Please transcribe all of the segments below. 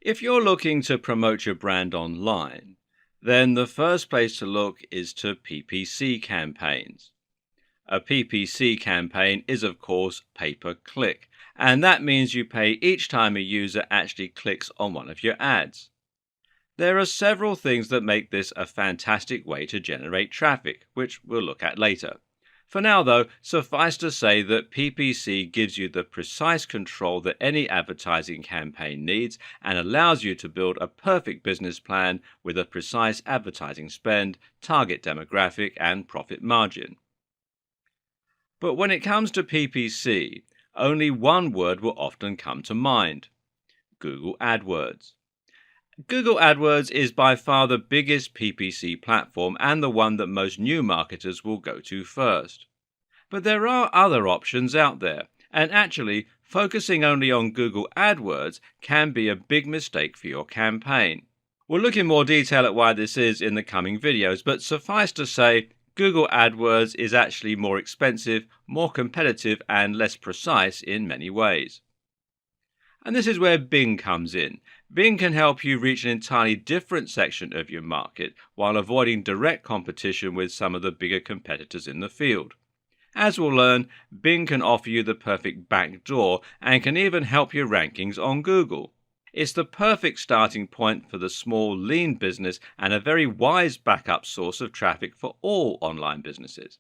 If you're looking to promote your brand online, then the first place to look is to PPC campaigns. A PPC campaign is, of course, pay-per-click, and that means you pay each time a user actually clicks on one of your ads. There are several things that make this a fantastic way to generate traffic, which we'll look at later. For now, though, suffice to say that PPC gives you the precise control that any advertising campaign needs and allows you to build a perfect business plan with a precise advertising spend, target demographic, and profit margin. But when it comes to PPC, only one word will often come to mind: Google AdWords. Google AdWords is by far the biggest PPC platform and the one that most new marketers will go to first. But there are other options out there, and actually, focusing only on Google AdWords can be a big mistake for your campaign. We'll look in more detail at why this is in the coming videos, but suffice to say, Google AdWords is actually more expensive, more competitive, and less precise in many ways. And this is where Bing comes in. Bing can help you reach an entirely different section of your market while avoiding direct competition with some of the bigger competitors in the field. As we'll learn, Bing can offer you the perfect backdoor and can even help your rankings on Google. It's the perfect starting point for the small, lean business and a very wise backup source of traffic for all online businesses.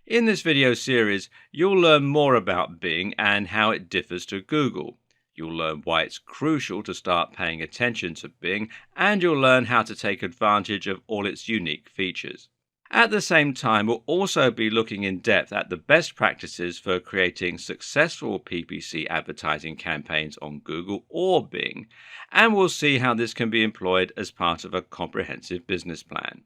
In this video series, you'll learn more about Bing and how it differs to Google. You'll learn why it's crucial to start paying attention to Bing, and you'll learn how to take advantage of all its unique features. At the same time, we'll also be looking in depth at the best practices for creating successful PPC advertising campaigns on Google or Bing, and we'll see how this can be employed as part of a comprehensive business plan.